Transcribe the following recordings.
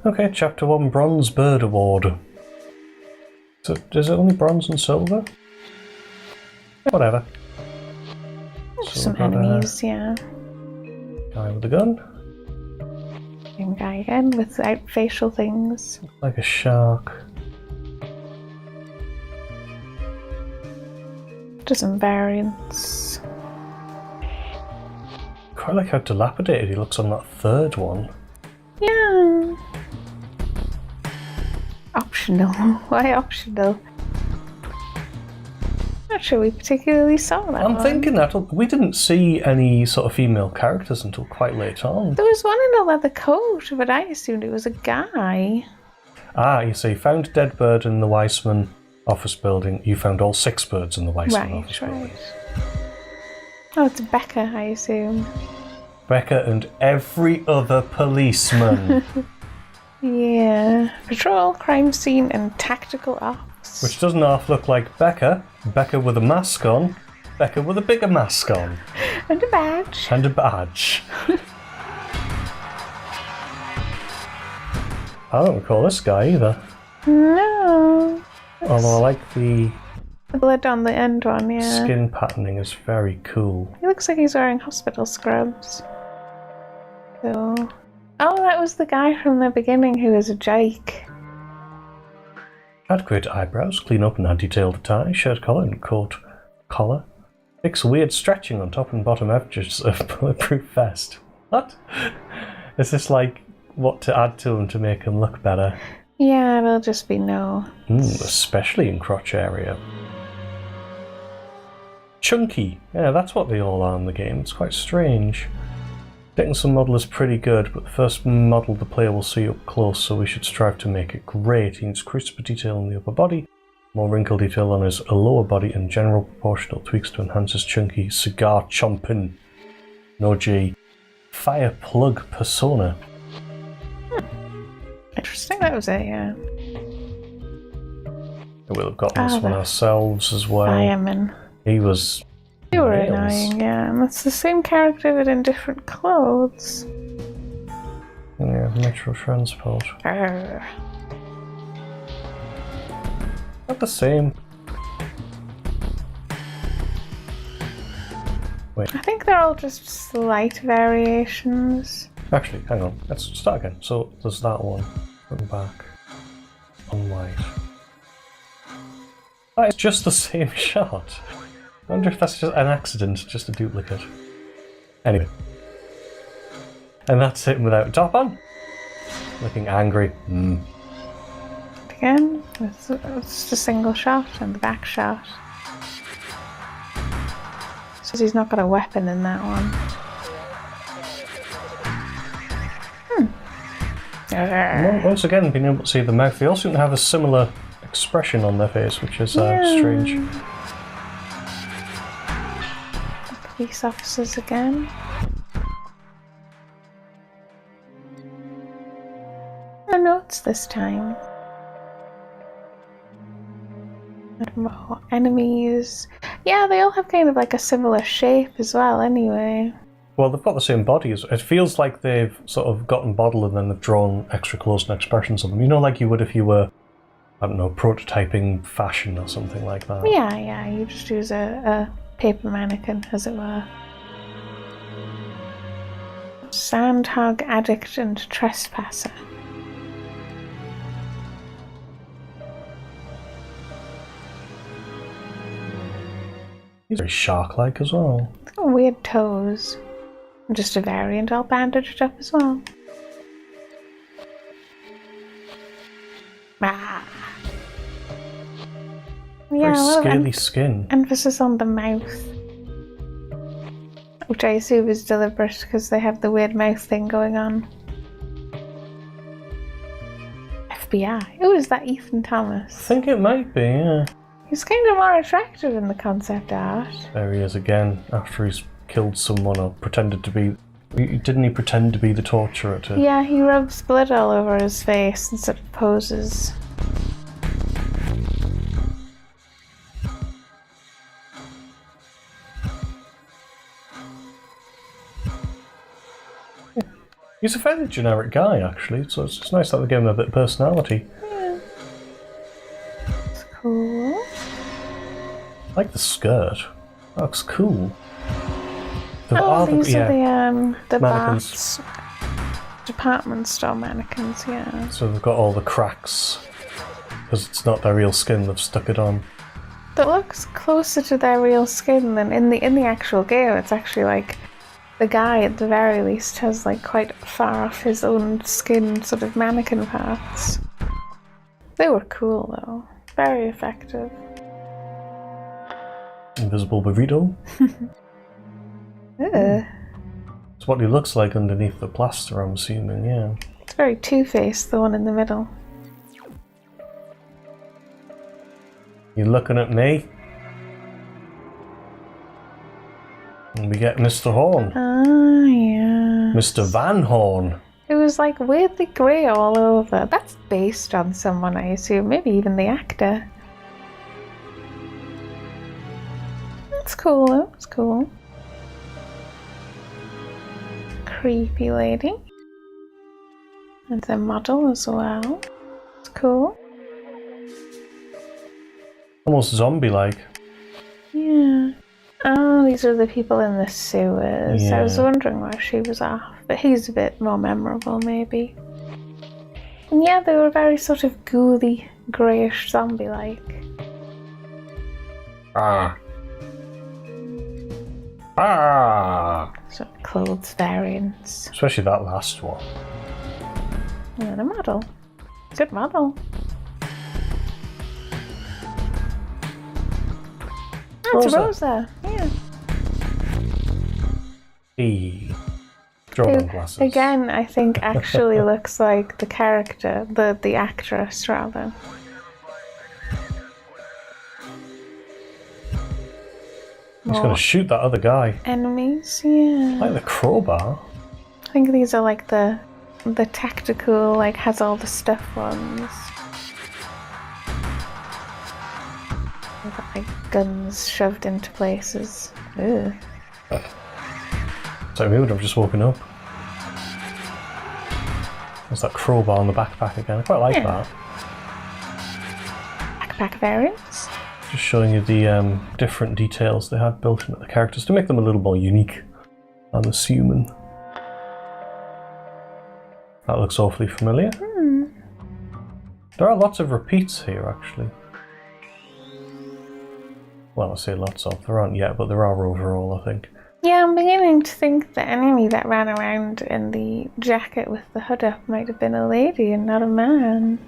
Okay, Chapter 1 Bronze Bird Award. So, is it only bronze and silver? Whatever. Some enemies, yeah. Guy with a gun. Same guy again, without facial things. Like a shark. Just some variants. Quite like how dilapidated he looks on that third one. Yeah. Optional. Why optional? Not sure we particularly saw that I'm one. thinking that we didn't see any sort of female characters until quite late on. There was one in a leather coat, but I assumed it was a guy. Ah, you see, found dead bird in the Weissman office building. You found all 6 birds in the Weissman office building. Oh, it's Becca, I assume. Becca and every other policeman. Yeah. Patrol, crime scene, and tactical ops. Which doesn't half look like Becca. Becca with a mask on. Becca with a bigger mask on. And a badge. And a badge. I don't recall this guy either. No. Although I like the blood on the end one, yeah. skin patterning is very cool. He looks like he's wearing hospital scrubs. So... Oh, that was the guy from the beginning who was a Jake. Had great eyebrows, clean up and had detailed tie, shirt collar and coat collar. Fix weird stretching on top and bottom edges of bulletproof vest. What? Is this like what to add to him to make him look better? Yeah, it'll just be no. Especially in crotch area. Chunky. Yeah, that's what they all are in the game. It's quite strange. Dickinson model is pretty good, but the first model the player will see up close, so we should strive to make it great. He needs crisper detail on the upper body, more wrinkle detail on his lower body, and general proportional tweaks to enhance his chunky cigar chomping, no G, fire plug persona. Interesting, that was it, yeah. We'll have gotten this one ourselves as well. Fireman. He was... They were annoying, yeah. And that's the same character but in different clothes. Yeah, Metro Transport. Arrgh. Not the same. Wait. I think they're all just slight variations. Actually, hang on. Let's start again. So there's that one. Going back. On white. That is just the same shot. I wonder if that's just an accident, just a duplicate. Anyway. And that's it without a top on. Looking angry. Again, it's just a single shot and the back shot. Says he's not got a weapon in that one. Once again, being able to see the mouth, they all seem to have a similar expression on their face, which is strange. Police officers again. No notes this time. And more enemies. Yeah, they all have kind of like a similar shape as well anyway. Well, they've got the same bodies. It feels like they've sort of gotten bottled and then they've drawn extra close and expressions on them. You know, like you would if you were, I don't know, prototyping fashion or something like that. Yeah, you just use a paper mannequin, as it were. Sandhog, addict, and trespasser. He's very shark-like as well. It's got weird toes. And just a variant all bandaged up as well. Ah. Yeah, very scaly skin. Emphasis on the mouth. Which I assume is deliberate because they have the weird mouth thing going on. FBI. Oh, is that Ethan Thomas? I think it might be, yeah. He's kind of more attractive in the concept art. There he is again, after he's killed someone or pretended to be... Didn't he pretend to be the torturer too? Yeah, he rubs blood all over his face and sort of poses. He's a fairly generic guy, actually, so it's nice that they gave him a bit of personality. Yeah. It's cool. I like the skirt. That looks cool. These are the mannequins. Bath's department store mannequins, yeah. So they've got all the cracks. Because it's not their real skin, they've stuck it on. That looks closer to their real skin than in the actual game. It's actually like the guy at the very least has like quite far off his own skin sort of mannequin parts. They were cool though. Very effective. Invisible burrito. It's what he looks like underneath the plaster, I'm assuming, yeah. It's very Two-Faced, the one in the middle. You looking at me? And we get Mr. Horn. Ah, yeah. Mr. Van Horn. It was like weirdly grey all over. That's based on someone, I assume. Maybe even the actor. That's cool though. It's cool. Creepy lady. And the model as well. It's cool. Almost zombie-like. Yeah. Oh, these are the people in the sewers. Yeah. I was wondering where she was off, but he's a bit more memorable, maybe. And yeah, they were very sort of ghouly, greyish, zombie-like. Ah. Ah. Sort of clothes variants. Especially that last one. And then a model. Good model. Oh, it's Rosa. Yeah. Hey. Drawing glasses. Again, I think actually looks like the character, the actress rather. He's gonna shoot that other guy. Enemies, yeah. Like the crowbar. I think these are like the tactical, like has all the stuff ones. They've got like guns shoved into places. Ugh. So we would have just woken up. There's that crowbar on the backpack again. I quite like that. Backpack variants. Just showing you the different details they had built into the characters to make them a little more unique, I'm assuming. That looks awfully familiar. There are lots of repeats here, actually. Well, I say lots of. There aren't yet, but there are overall, I think. Yeah, I'm beginning to think the enemy that ran around in the jacket with the hood up might have been a lady and not a man.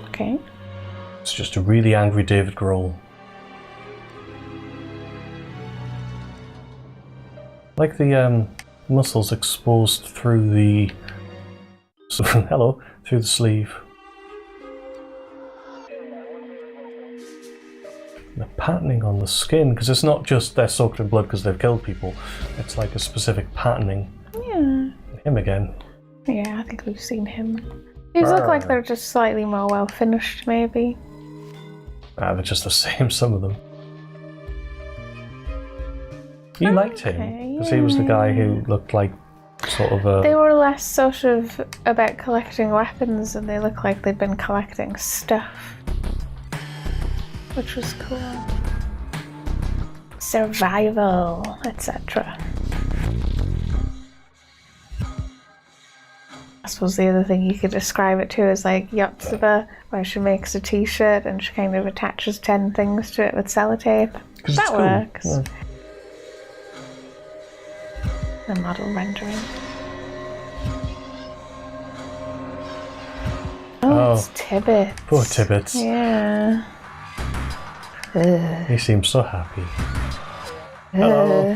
Okay. It's just a really angry David Grohl. Like the muscles exposed through the... hello, through the sleeve. The patterning on the skin, because it's not just they're soaked in blood because they've killed people. It's like a specific patterning. Yeah. Him again. Yeah, I think we've seen him. These look like they're just slightly more well finished, maybe. They're just the same, some of them. You liked him, because he was the guy who looked like sort of a... They were less sort of about collecting weapons and they looked like they'd been collecting stuff. Which was cool. Survival, etc. I suppose the other thing you could describe it to is like Yotsuba, where she makes a t-shirt and she kind of attaches 10 things to it with sellotape. That cool. works. Yeah. The model rendering. Oh, it's Tibbet. Poor Tibbet. Yeah. Ugh. He seems so happy. Hello.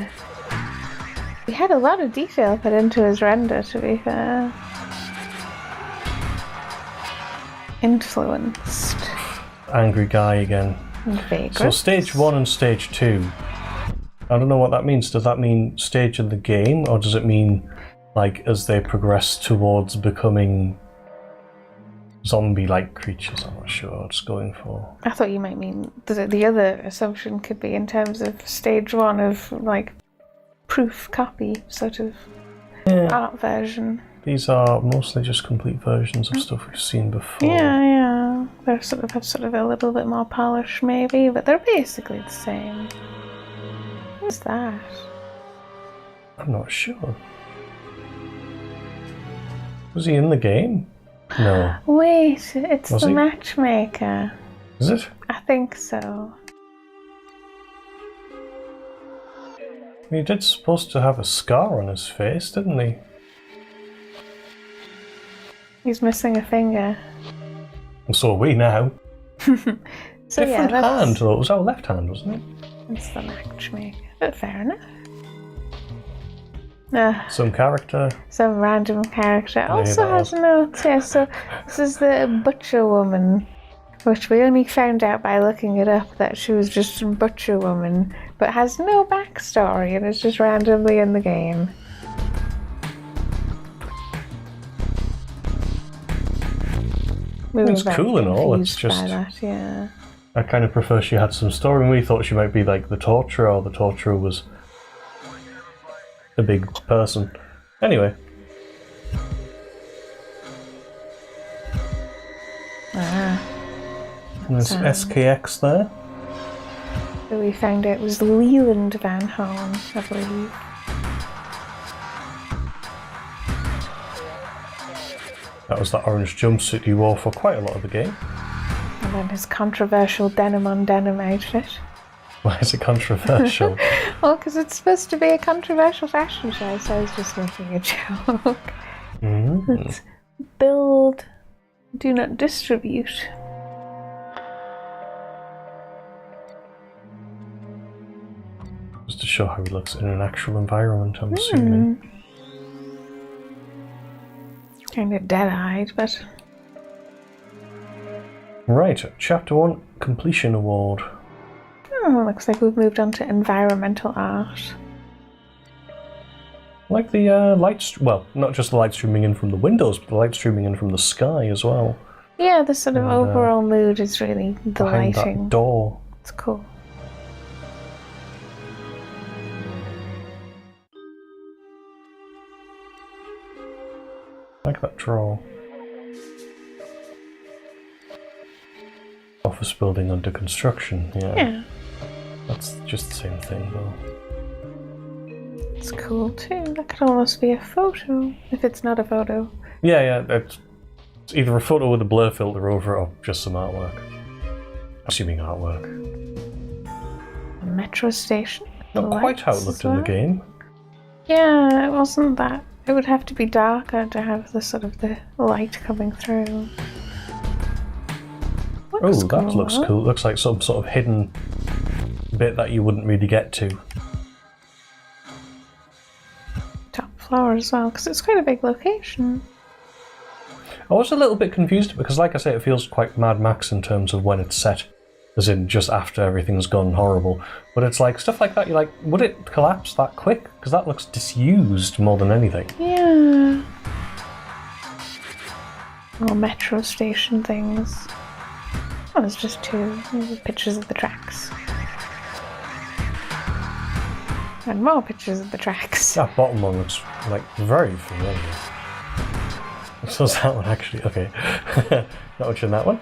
He had a lot of detail put into his render, to be fair. Influenced. Angry guy again. Vagrant. So stage 1 and stage 2. I don't know what that means. Does that mean stage in the game, or does it mean like as they progress towards becoming zombie-like creatures? I'm not sure what it's going for. I thought you might mean the other assumption could be in terms of stage 1 of like proof copy sort of art version. These are mostly just complete versions of stuff we've seen before. Yeah. They have sort of a little bit more polish maybe, but they're basically the same. What's that? I'm not sure. Was he in the game? No. Wait, it's Was the he? matchmaker. Is it? I think so. He did supposed to have a scar on his face, didn't he? He's missing a finger. And so are we now. So Different yeah, hand though. It was our left hand, wasn't it? It's the matchmaker. But fair enough. Some character. Some random character. Also that has was- notes, yeah. So this is the butcher woman, which we only found out by looking it up that she was just a butcher woman, but has no backstory and is just randomly in the game. We were It's very cool and all, it's confused by just- that, yeah. I kind of prefer she had some story, and we thought she might be like the torturer, or the torturer was a big person. Anyway. And there's SKX there. So we found out it was Leland Van Horn, I believe. That was that orange jumpsuit he wore for quite a lot of the game. And then his controversial denim on denim outfit. Why is it controversial? Well, because it's supposed to be a controversial fashion show, so I was just making a joke. It's build, do not distribute. Just to show how he looks in an actual environment, I'm assuming. Kind of dead-eyed, but Right, Chapter 1, Completion Award. looks like we've moved on to environmental art. Like the well, not just the light streaming in from the windows, but the light streaming in from the sky as well. Yeah, the sort of overall mood is really the Behind lighting. that door. It's cool. Like that draw. Office building under construction, Yeah, That's just the same thing though. it's cool too. That could almost be a photo, if it's not a photo. Yeah, it's either a photo with a blur filter over it or just some artwork. Assuming artwork. A metro station. Not quite how it Lights looked as in the well. game. Yeah, it wasn't that. It would have to be darker to have the sort of the light coming through. Oh, that looks cool. It looks like some sort of hidden bit that you wouldn't really get to. Top floor as well, because it's quite a big location. I was a little bit confused because, like I say, it feels quite Mad Max in terms of when it's set, as in just after everything's gone horrible. But it's like stuff like that. You're like, would it collapse that quick? Because that looks disused more than anything. Yeah. Or metro station things. Oh, there's just two pictures of the tracks. And more pictures of the tracks. That bottom one looks like very familiar. So is that one actually? Okay. Not much in that one.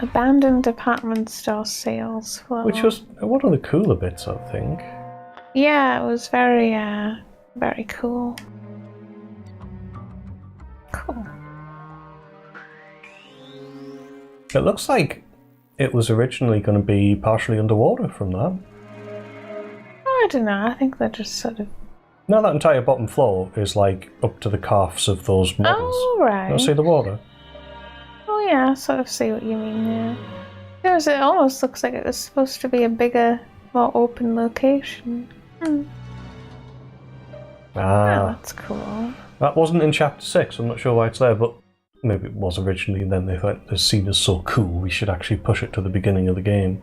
Abandoned department store sales floor. Which was one of the cooler bits, I think. Yeah, it was very, very cool. Cool. It looks like it was originally going to be partially underwater from that. I don't know, I think they're just sort of... No, that entire bottom floor is like up to the calves of those models. Oh, right. You see the water? Oh yeah, I sort of see what you mean, yeah. It almost looks like it was supposed to be a bigger, more open location. Oh, that's cool. That wasn't in Chapter 6, I'm not sure why it's there, but maybe it was originally, and then they thought the scene is so cool, we should actually push it to the beginning of the game.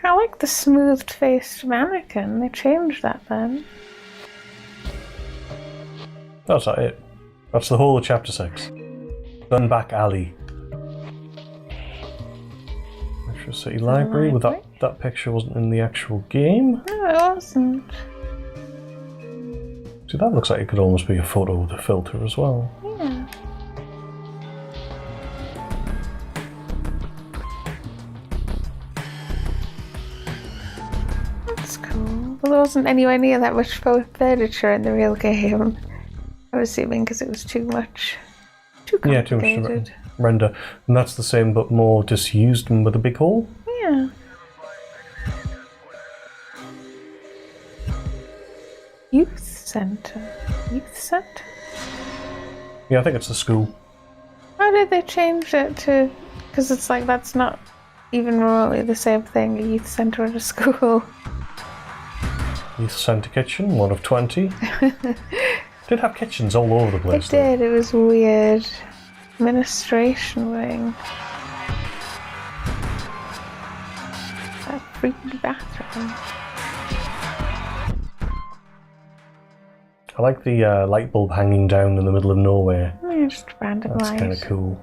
I like the smoothed-faced mannequin. They changed that then. That's not it. That's the whole of Chapter 6. Gunback Alley. Metro City Library. Well, that picture wasn't in the actual game. No, it wasn't. See, that looks like it could almost be a photo with a filter as well. Yeah. That's cool. Well, there wasn't anywhere near that much furniture in the real game. I'm assuming because it was too much. Too complicated. Yeah, too much to render. And that's the same but more disused and with a big hole? Yeah. Youth Centre. Youth Centre? Yeah, I think it's the school. How did they change it to... Because it's like, that's not even remotely the same thing, a youth centre at a school. Youth Centre kitchen, 1 of 20. Did have kitchens all over the place. It did, it was weird. Administration wing. That freaky bathroom. I like the light bulb hanging down in the middle of nowhere. Yeah, just random That's light. kind of cool.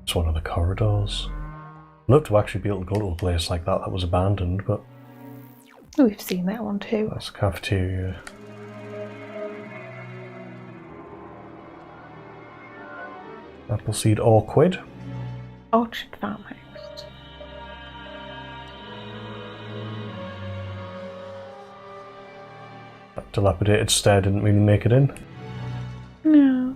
It's one of the corridors. I'd love to actually be able to go to a place like that was abandoned, but... Oh, we've seen that one too. That's the cafeteria. Appleseed Orchid. Orchard Farmhouse. That dilapidated stair didn't really make it in. No.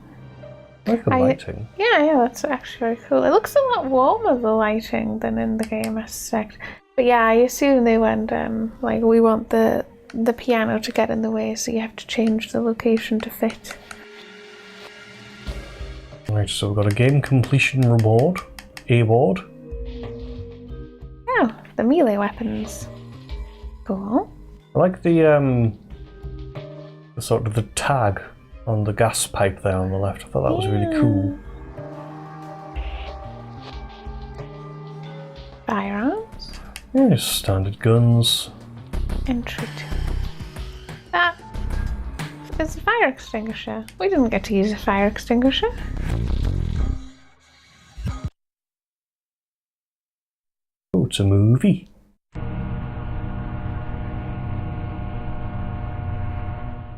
I like the lighting. Yeah, that's actually very cool. It looks a lot warmer, the lighting, than in the game, I suspect. But yeah, I assume they went, like, we want the piano to get in the way, so you have to change the location to fit. Right, so we've got a game completion reward. Award. Oh, the melee weapons. Cool. I like the sort of the tag on the gas pipe there on the left. I thought that was really cool. Firearms. Yeah, standard guns. Entry to... That is a fire extinguisher. We didn't get to use a fire extinguisher. Oh, it's a movie.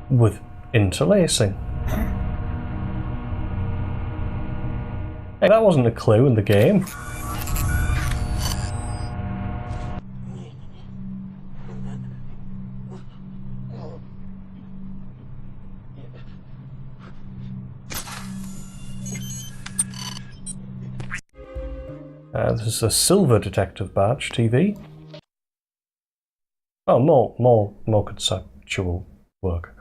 With interlacing. Hey, that wasn't a clue in the game. This is a silver detective badge, TV. Oh, more conceptual work.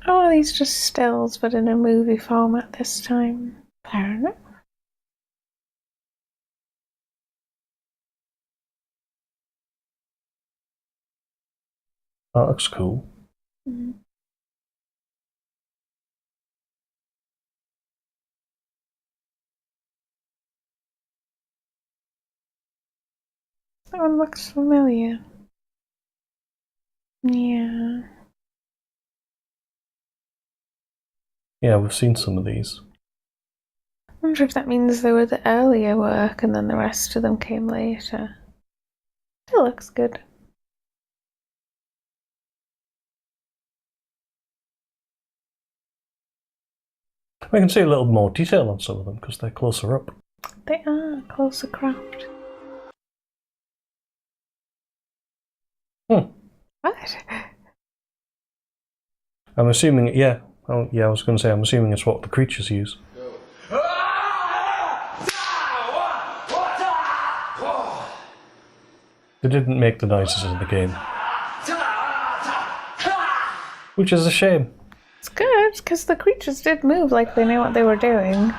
Oh, are these just stills, but in a movie format this time? Fair enough. That looks cool. Mm. That one looks familiar. Yeah. Yeah, we've seen some of these. I wonder if that means they were the earlier work and then the rest of them came later. It looks good. We can see a little more detail on some of them because they're closer up. They are closer cropped. Hmm. What? I'm assuming, yeah. Oh, yeah, I was going to say, I'm assuming it's what the creatures use. They didn't make the noises in the game. Which is a shame. It's good, because the creatures did move like they knew what they were doing.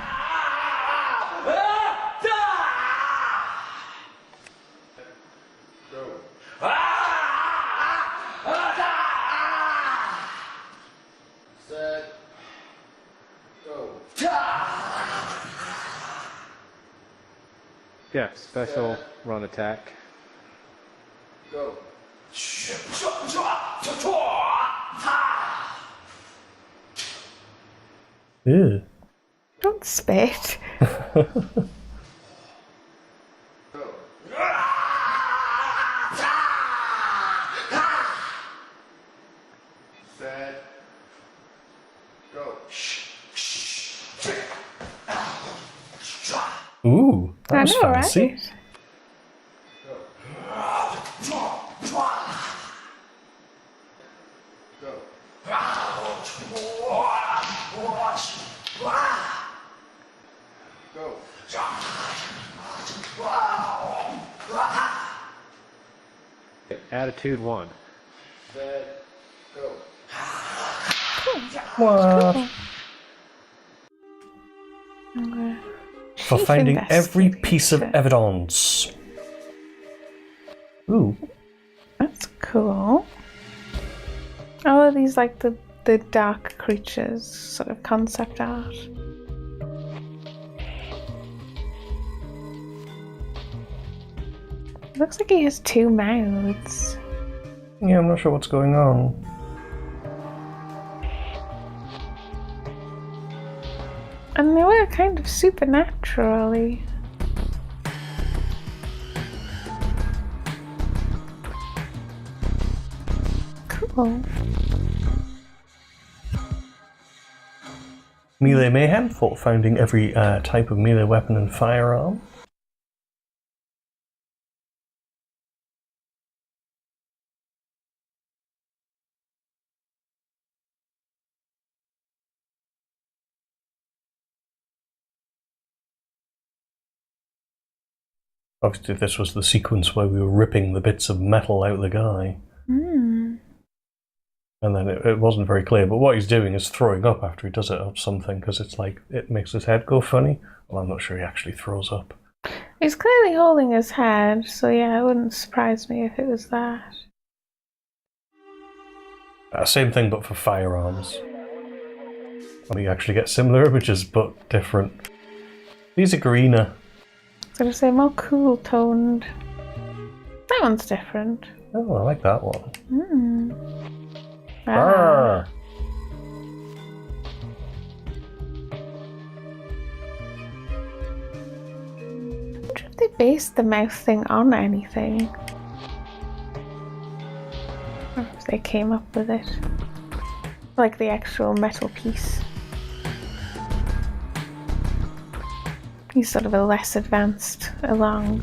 Yeah, special run attack. Go. Ew. Don't spit. Go. Ooh, that I was know, fancy. right? Go. Attitude 1. Set. Go. What? For Chief finding every piece of investigator. evidence. Ooh. That's cool. Oh, are these like the dark creatures sort of concept art? Looks like he has 2 mouths. Yeah, I'm not sure what's going on. And they were kind of supernaturally. Cool. Melee Mayhem for finding every type of melee weapon and firearm. Obviously this was the sequence where we were ripping the bits of metal out of the guy. Mm. And then it wasn't very clear, but what he's doing is throwing up after he does it or something, because it's like, it makes his head go funny. Well, I'm not sure he actually throws up. He's clearly holding his head, so yeah, it wouldn't surprise me if it was that. Same thing, but for firearms. We actually get similar images, but different. These are greener. So to say more cool toned. That one's different. Oh, I like that one. Ah. Arr! I wonder if they based the mouth thing on anything. Or if they came up with it. Like the actual metal piece. He's sort of a less advanced along.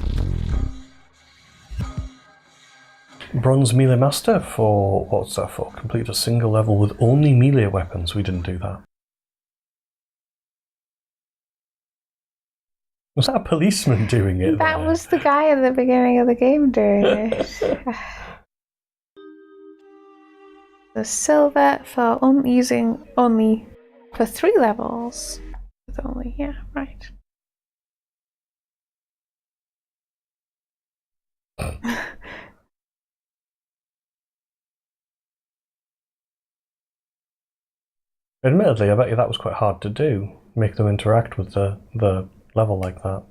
Bronze Melee Master for, what's that for? Complete a single level with only melee weapons. We didn't do that. Was that a policeman doing it That there? was the guy at the beginning of the game doing it. The silver for using only for 3 levels. With only, yeah, right. Admittedly, I bet you that was quite hard to do. Make them interact with the level like that.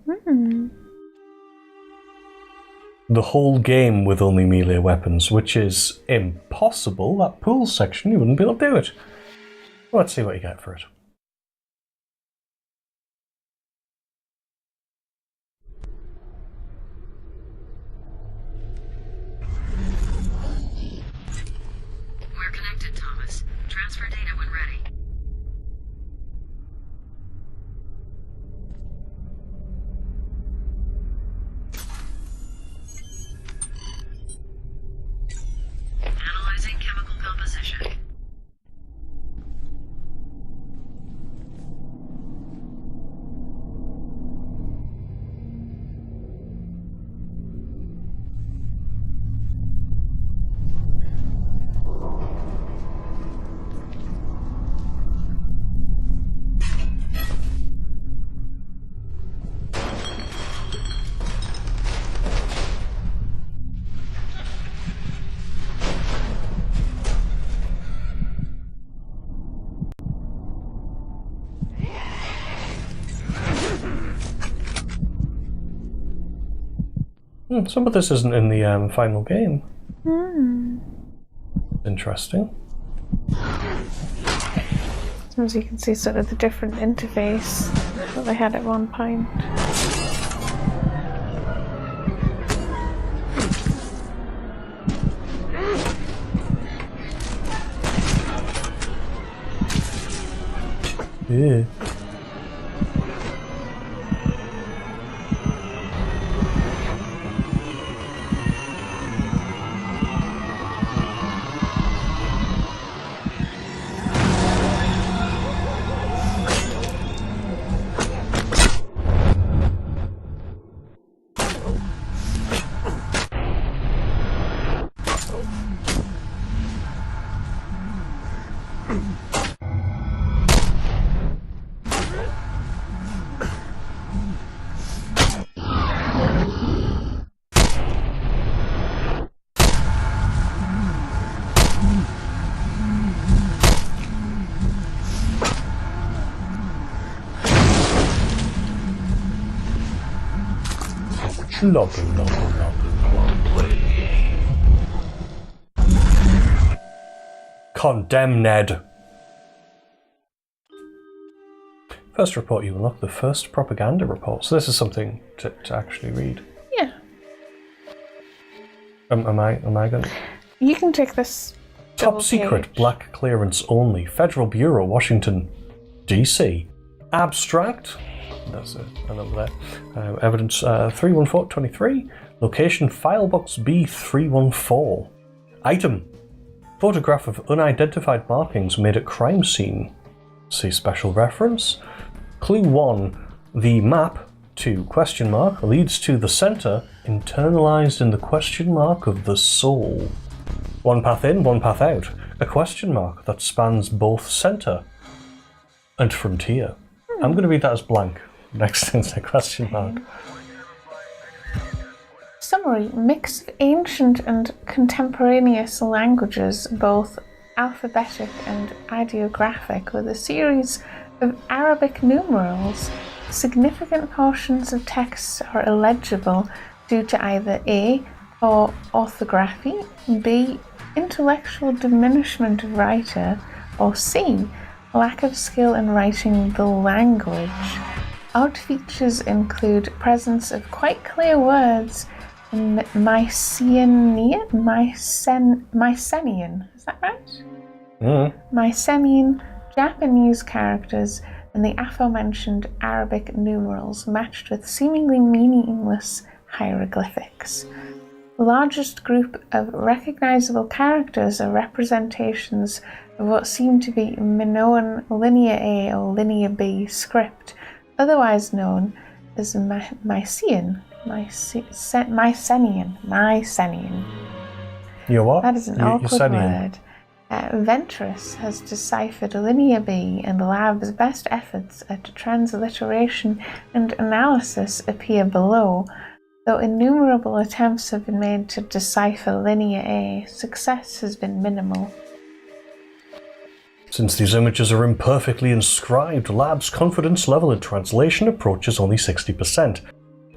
The whole game with only melee weapons, which is impossible. That pool section, you wouldn't be able to do it. Well, let's see what you get for it. We're connected, Thomas. Transfer data when ready. Analyzing chemical composition. Some of this isn't in the final game. Interesting. As you can see, sort of the different interface that they had at one point. Yeah. Condemned. First report, you unlock the first propaganda report. So this is something to actually read. Yeah. Am I going? You can take this. Top secret, page. black clearance only. Federal Bureau, Washington, D.C. Abstract. That's a number there. Evidence 31423. Location filebox B314. Item. Photograph of unidentified markings made at crime scene. See special reference. Clue 1. The map, 2, question mark, leads to the center, internalized in the question mark of the soul. One path in, one path out. A question mark that spans both center and frontier. I'm going to read that as blank. Next thing's a question mark. Summary: mix of ancient and contemporaneous languages, both alphabetic and ideographic, with a series of Arabic numerals. Significant portions of text are illegible due to either A, poor orthography, B, intellectual diminishment of writer, or C, lack of skill in writing the language. Odd features include presence of quite clear words in Mycenaean, is that right? Mycenaean, Japanese characters, and the aforementioned Arabic numerals matched with seemingly meaningless hieroglyphics. The largest group of recognizable characters are representations of what seem to be Minoan Linear A or Linear B script, otherwise known as Mycenaean. You're what? That is an awkward word. Ventress has deciphered Linear B, and the lab's best efforts at transliteration and analysis appear below. Though innumerable attempts have been made to decipher Linear A, success has been minimal. Since these images are imperfectly inscribed, lab's confidence level in translation approaches only 60%.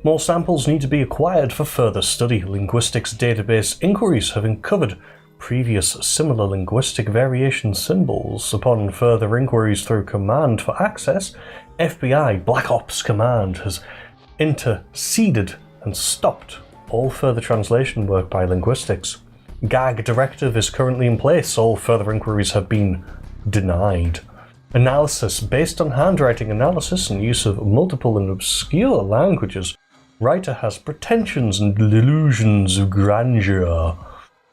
More samples need to be acquired for further study. Linguistics database inquiries have uncovered previous similar linguistic variation symbols. Upon further inquiries through Command for Access, FBI Black Ops Command has interceded and stopped all further translation work by linguistics. Gag directive is currently in place. All further inquiries have been denied. Analysis based on handwriting analysis and use of multiple and obscure languages. Writer has pretensions and delusions of grandeur.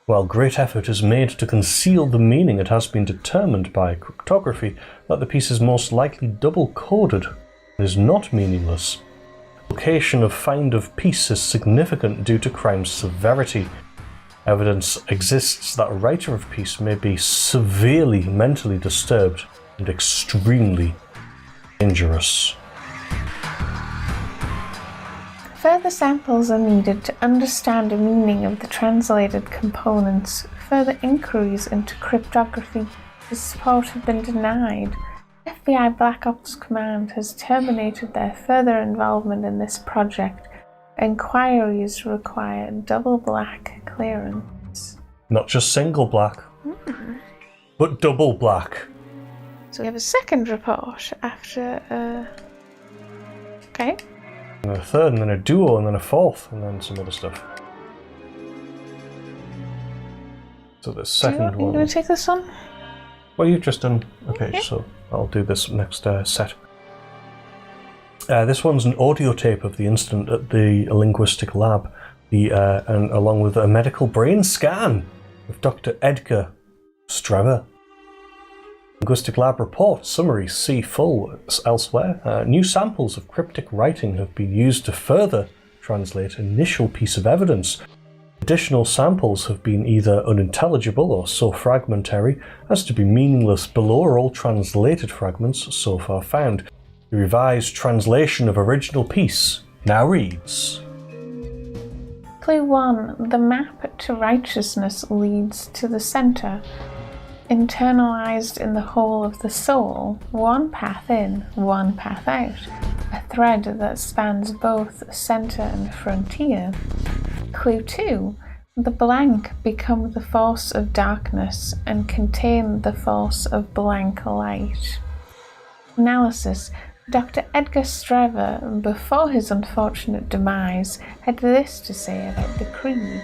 While great effort is made to conceal the meaning, it has been determined by cryptography that the piece is most likely double-coded and is not meaningless. Location of find of piece is significant due to crime's severity. Evidence exists that writer of piece may be severely mentally disturbed and extremely dangerous. Further samples are needed to understand the meaning of the translated components. Further inquiries into cryptography for support have been denied. FBI Black Ops Command has terminated their further involvement in this project. Inquiries require double black clearance. Not just single black, but double black. So we have a second report after, okay. And a third, and then a duo, and then a fourth, and then some other stuff. So the second You one. want to take this one? Well, you've just done. Okay, Yeah. so I'll do this next set. This one's an audio tape of the incident at the linguistic lab, and along with a medical brain scan of Dr. Edgar Straver. Linguistic lab report summary, see full elsewhere. New samples of cryptic writing have been used to further translate initial piece of evidence. Additional samples have been either unintelligible or so fragmentary as to be meaningless. Below are all translated fragments so far found. The revised translation of original piece now reads. Clue 1. The map to righteousness leads to the center. Internalized in the whole of the soul, one path in, one path out. a thread that spans both center and frontier. Clue 2. The blank become the force of darkness and contain the force of blank light. Analysis. Dr. Edgar Strever, before his unfortunate demise, had this to say about the creed.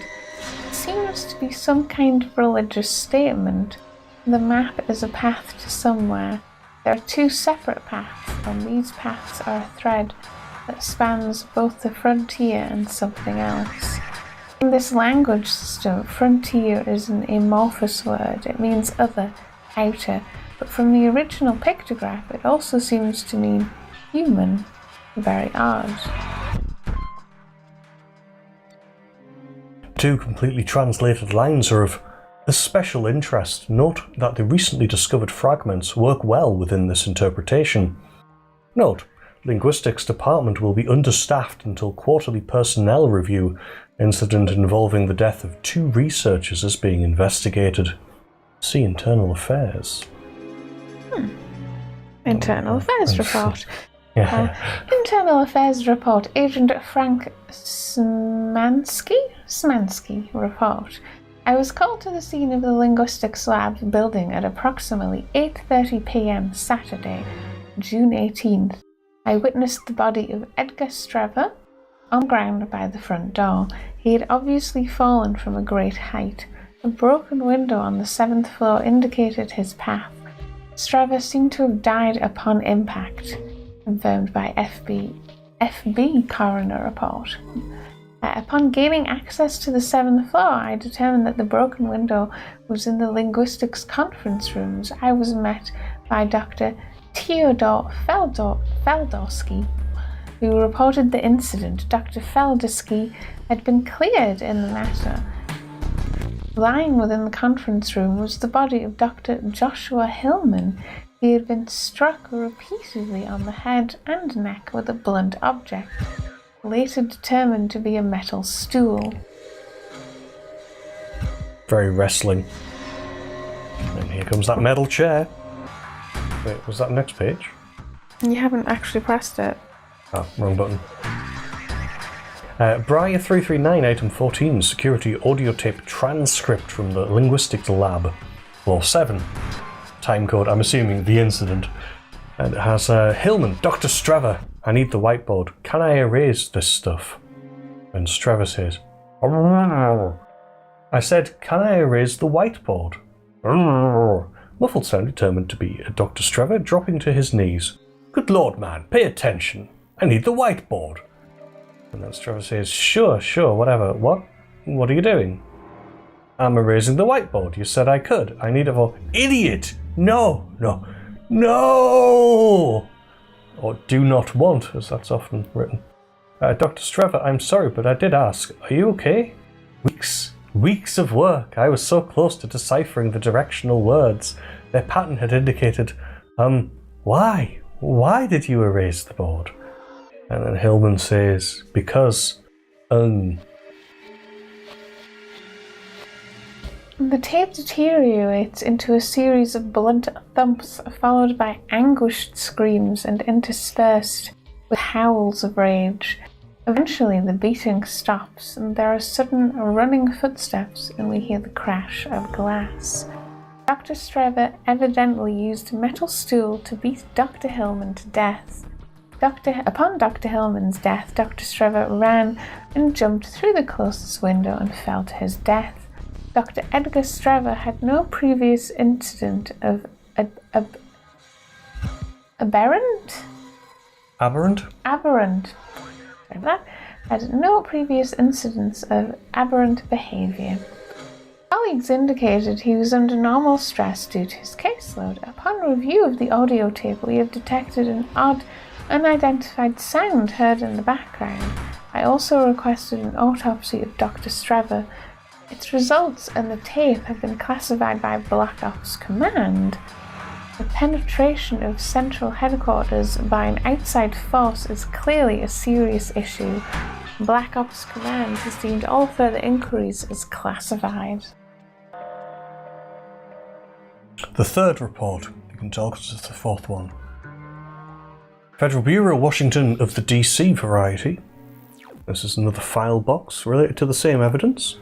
It seems to be some kind of religious statement. The map is a path to somewhere. There are 2 separate paths, and these paths are a thread that spans both the frontier and something else. In this language system, frontier is an amorphous word. It means other, outer, but from the original pictograph it also seems to mean human. Very odd. 2 completely translated lines are of special interest. Note that the recently discovered fragments work well within this interpretation. Note, Linguistics Department will be understaffed until quarterly personnel review. Incident involving the death of 2 researchers is being investigated. See Internal Affairs. Internal Affairs report. Yeah. Internal Affairs report. Agent Frank Smansky report. I was called to the scene of the linguistics lab building at approximately 8:30 p.m. Saturday, June 18th. I witnessed the body of Edgar Strever on the ground by the front door. He had obviously fallen from a great height. A broken window on the 7th floor indicated his path. Strever seemed to have died upon impact, confirmed by FB coroner report. Upon gaining access to the 7th floor, I determined that the broken window was in the linguistics conference rooms. I was met by Dr. Theodor Feldorsky, who reported the incident. Dr. Feldorsky had been cleared in the matter. Lying within the conference room was the body of Dr. Joshua Hillman. He had been struck repeatedly on the head and neck with a blunt object, later determined to be a metal stool. Very wrestling. And here comes that metal chair. Wait, was that the next page? You haven't actually pressed it. Oh, wrong button. Briar 339, item 14, security audio tape transcript from the linguistics lab. Floor 7. Time code, I'm assuming the incident. And it has Hillman, Dr. Strever, I need the whiteboard. Can I erase this stuff? And Strever says, I said, can I erase the whiteboard? Muffled sound determined to be Dr. Strever dropping to his knees. Good Lord, man, pay attention. I need the whiteboard. And then Strever says, sure, whatever. What are you doing? I'm erasing the whiteboard. You said I could. I need it for... Idiot! No! Or do not want, as that's often written. Dr. Strever, I'm sorry, but I did ask. Are you okay? Weeks of work. I was so close to deciphering the directional words. Their pattern had indicated, why? Why did you erase the board? And then Hillman says, because, The tape deteriorates into a series of blunt thumps followed by anguished screams and interspersed with howls of rage. Eventually the beating stops and there are sudden running footsteps and we hear the crash of glass. Dr. Strever evidently used a metal stool to beat Dr. Hillman to death. Upon Dr. Hillman's death, Dr. Strever ran and jumped through the closest window and fell to his death. Dr. Edgar Strever had no previous incident of aberrant. Had no previous incidents of aberrant behaviour. Colleagues indicated he was under normal stress due to his caseload. Upon review of the audio tape, we have detected an odd, unidentified sound heard in the background. I also requested an autopsy of Dr. Strever. Its results and the tape have been classified by Black Ops Command. The penetration of central headquarters by an outside force is clearly a serious issue. Black Ops Command has deemed all further inquiries as classified. The third report, you can tell because it's the fourth one. Federal Bureau, Washington of the DC variety. This is another file box related to the same evidence.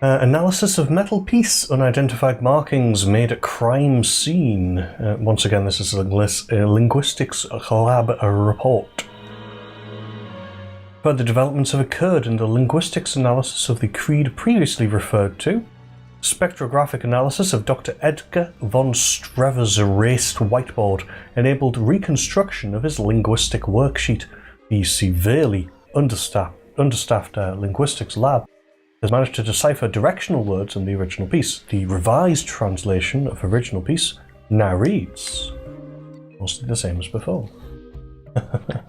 Analysis of metal piece, unidentified markings made at crime scene. Once again, this is a linguistics lab report. Further developments have occurred in the linguistics analysis of the creed previously referred to. Spectrographic analysis of Dr. Edgar von Strever's erased whiteboard enabled reconstruction of his linguistic worksheet. The severely understaffed linguistics lab has managed to decipher directional words in the original piece. The revised translation of original piece now reads mostly the same as before.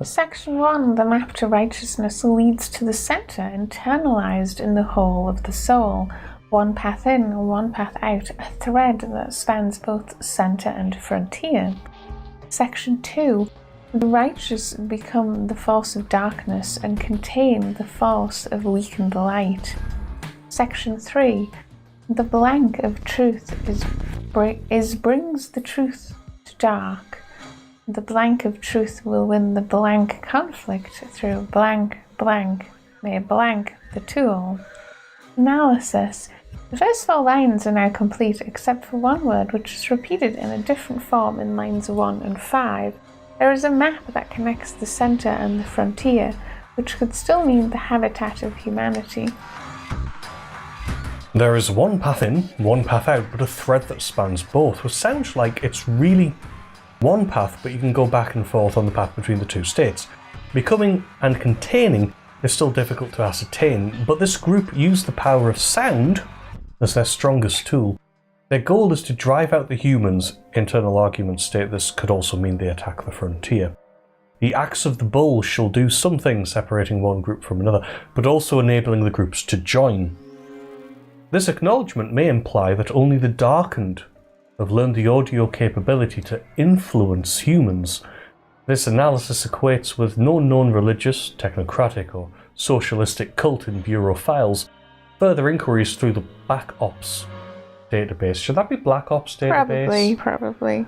Section 1. The map to righteousness leads to the centre, internalized in the whole of the soul. One path in, one path out, a thread that spans both centre and frontier. Section 2. The righteous become the force of darkness and contain the force of weakened light. Section 3. The blank of truth brings the truth to dark. The blank of truth will win the blank conflict through blank may blank the tool. Analysis. The first 4 lines are now complete except for one word which is repeated in a different form in lines 1 and 5. There is a map that connects the centre and the frontier, which could still mean the habitat of humanity. There is one path in, one path out, but a thread that spans both, which sounds like it's really one path, but you can go back and forth on the path between the two states. Becoming and containing is still difficult to ascertain, but this group used the power of sound as their strongest tool. Their goal is to drive out the humans. Internal arguments state this could also mean they attack the frontier. The axe of the bull shall do something separating one group from another, but also enabling the groups to join. This acknowledgement may imply that only the darkened have learned the audio capability to influence humans. This analysis equates with no known religious, technocratic or socialistic cult in Bureau files. Further inquiries through the Black Ops database. Should that be Black Ops database? Probably.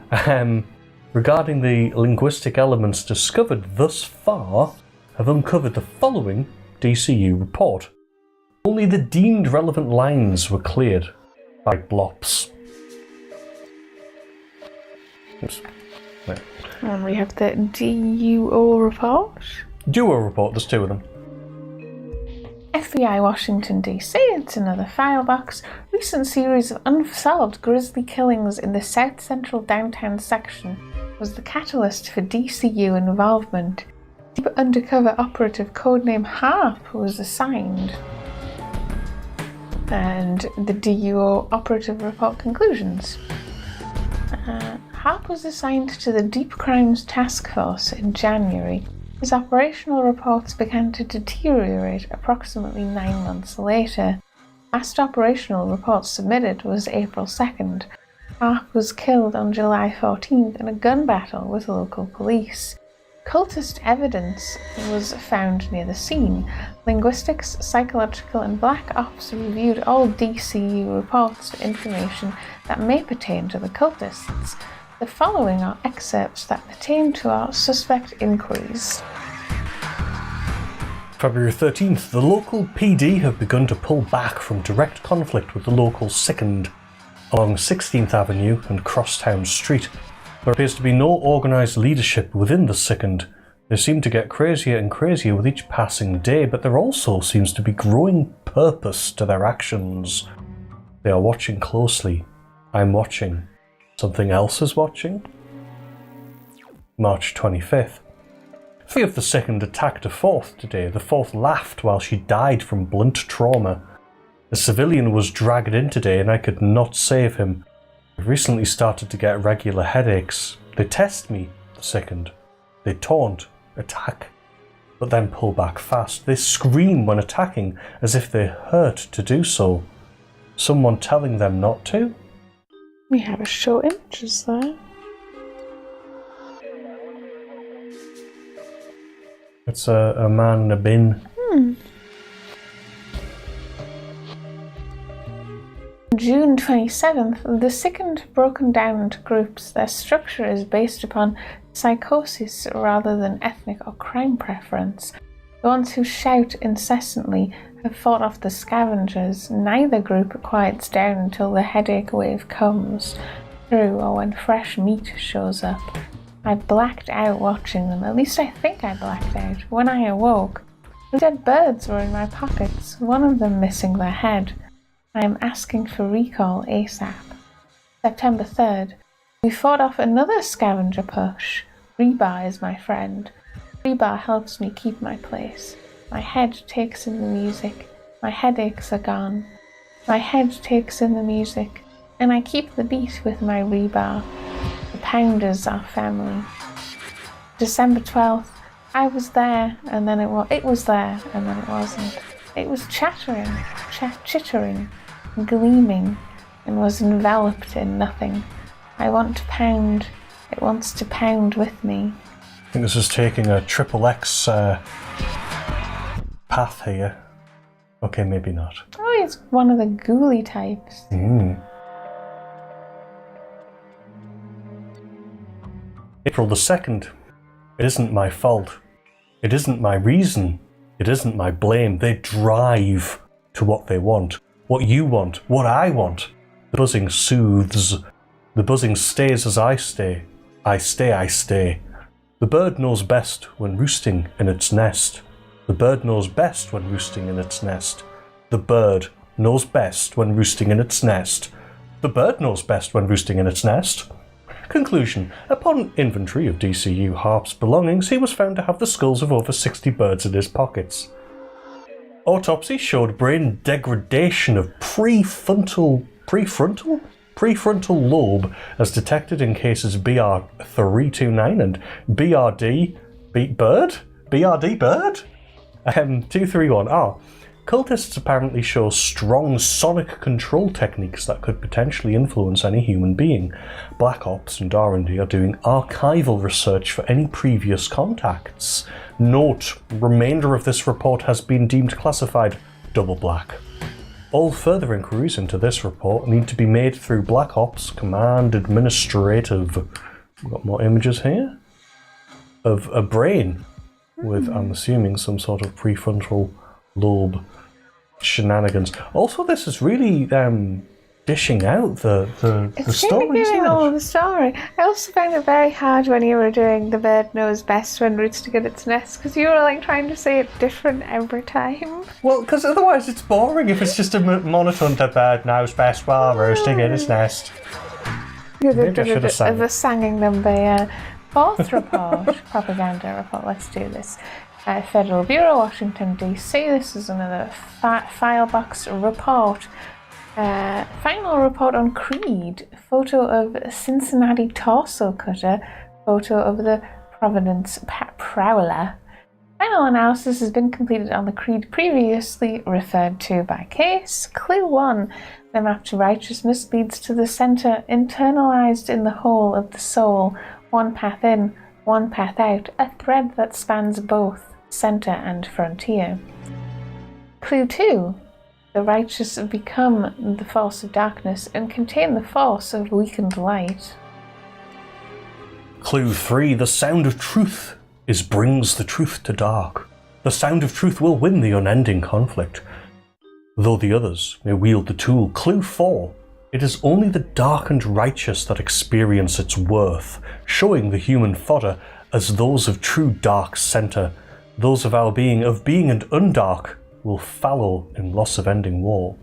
Regarding the linguistic elements discovered thus far, have uncovered the following DCU report. Only the deemed relevant lines were cleared by blops. Oops. Right. And we have the DUO report. Duo report, there's 2 of them. FBI Washington DC, it's another file box. Recent series of unsolved grisly killings in the south central downtown section was the catalyst for DCU involvement. Deep undercover operative codename Harp was assigned. And the DUO operative report conclusions. Harp was assigned to the Deep Crimes Task Force in January. His operational reports began to deteriorate approximately 9 months later. Last operational report submitted was April 2nd. Harp was killed on July 14th in a gun battle with local police. Cultist evidence was found near the scene. Linguistics, psychological and black ops reviewed all DCU reports for information that may pertain to the cultists. The following are excerpts that pertain to our suspect inquiries. February 13th, the local PD have begun to pull back from direct conflict with the local sickened. Along 16th Avenue and Crosstown Street, there appears to be no organised leadership within the sickened. They seem to get crazier and crazier with each passing day, but there also seems to be growing purpose to their actions. They are watching closely. I'm watching. Something else is watching? March 25th. 3 of the second attacked a 4th today. The 4th laughed while she died from blunt trauma. A civilian was dragged in today and I could not save him. I've recently started to get regular headaches. They test me, the second. They taunt, attack, but then pull back fast. They scream when attacking as if they hurt to do so. Someone telling them not to? We have a show images there. It's a man in a bin. June 27th, the sickened broken down into groups. Their structure is based upon psychosis rather than ethnic or crime preference. The ones who shout incessantly have fought off the scavengers. Neither group quiets down until the headache wave comes through or when fresh meat shows up. I blacked out watching them. At least I think I blacked out. When I awoke, the dead birds were in my pockets, one of them missing their head. I am asking for recall ASAP. September 3rd. We fought off another scavenger push. Rebar is my friend. Rebar helps me keep my place. My head takes in the music. My headaches are gone. My head takes in the music. And I keep the beat with my rebar. The pounders are family. December 12th. I was there, and then it was there, and then it wasn't. It was chattering, chittering, gleaming, and was enveloped in nothing. I want to pound. It wants to pound with me. I think this is taking a XXX path here. Okay, maybe not. Oh, he's one of the ghouly types. April the 2nd. It isn't my fault. It isn't my reason. It isn't my blame. They drive to what they want. What you want. What I want. The buzzing soothes. The buzzing stays as I stay. I stay. The bird knows best when roosting in its nest. The bird knows best when roosting in its nest. The bird knows best when roosting in its nest. The bird knows best when roosting in its nest. Conclusion. Upon inventory of DCU Harp's belongings, he was found to have the skulls of over 60 birds in his pockets. Autopsy showed brain degradation of prefrontal lobe as detected in cases BR329 and BRD bird? 231. Cultists apparently show strong sonic control techniques that could potentially influence any human being. Black Ops and R&D are doing archival research for any previous contacts. Note, remainder of this report has been deemed classified double black. All further inquiries into this report need to be made through Black Ops Command Administrative. We've got more images here of a brain with, I'm assuming, some sort of prefrontal lobe shenanigans. Also, this is really dishing out the story. It's giving all the story. I also found it very hard when you were doing the bird knows best when roosting in its nest, because you were like trying to say it different every time. Well, because otherwise it's boring if it's just a monotone. The bird knows best while roosting in its nest. Maybe I should have sang the singing number, yeah. Fourth report, propaganda report. Let's do this. Federal Bureau, Washington, D.C. This is another Filebox report. Final report on Creed. Photo of Cincinnati torso cutter. Photo of the Providence Prowler. Final analysis has been completed on the Creed previously referred to by case. Clue 1. The map to righteousness leads to the center, internalized in the whole of the soul. One path in, one path out. A thread that spans both center and frontier. Clue 2. The righteous become the force of darkness and contain the force of weakened light. Clue 3. The sound of truth brings the truth to dark. The sound of truth will win the unending conflict, though the others may wield the tool. Clue 4. It is only the dark and righteous that experience its worth, showing the human fodder as those of true dark center. Those of our being and undark will fallow in loss of ending war.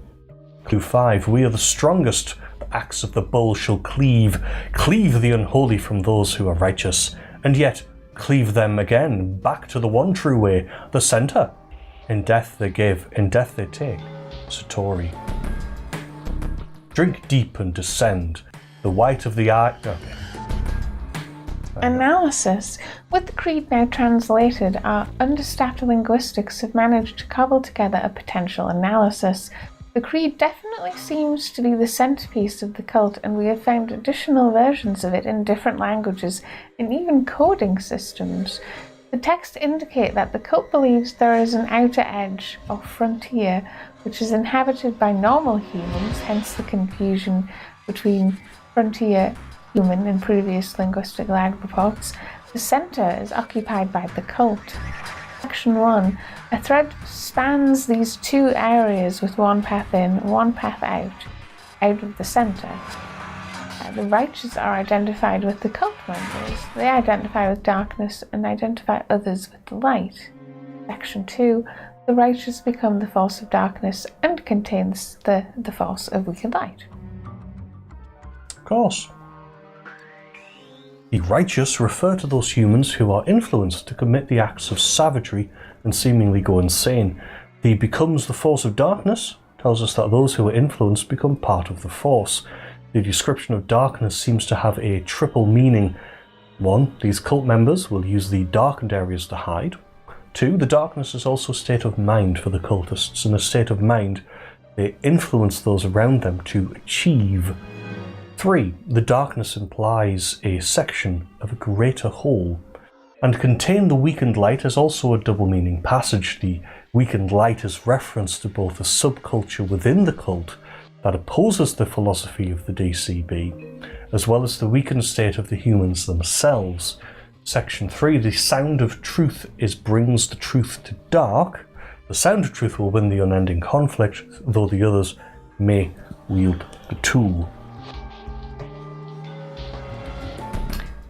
Clue 5. We are the strongest. The axe of the bull shall cleave the unholy from those who are righteous, and yet cleave them again back to the one true way, the center. In death they give, in death they take. Satori. Drink deep and descend. The white of the eye. Okay. Analysis. With the Creed now translated, our understaffed linguistics have managed to cobble together a potential analysis. The Creed definitely seems to be the centerpiece of the cult, and we have found additional versions of it in different languages and even coding systems. The texts indicate that the cult believes there is an outer edge, or frontier, which is inhabited by normal humans, hence the confusion between frontier human in previous linguistic lag reports, The centre is occupied by the cult. Section 1. A thread spans these two areas with one path in, one path out of the centre. The righteous are identified with the cult members. They identify with darkness and identify others with the light. Section 2. The righteous become the force of darkness and contains the force of wicked light. Of course. The righteous refer to those humans who are influenced to commit the acts of savagery and seemingly go insane. The becomes the force of darkness tells us that those who are influenced become part of the force. The description of darkness seems to have a triple meaning. 1. These cult members will use the darkened areas to hide. 2. The darkness is also a state of mind for the cultists. In a state of mind, they influence those around them to achieve. 3. The darkness implies a section of a greater whole. And contain the weakened light is also a double-meaning passage. The weakened light is reference to both a subculture within the cult that opposes the philosophy of the DCB, as well as the weakened state of the humans themselves. Section 3, the sound of truth brings the truth to dark. The sound of truth will win the unending conflict, though the others may wield the tool.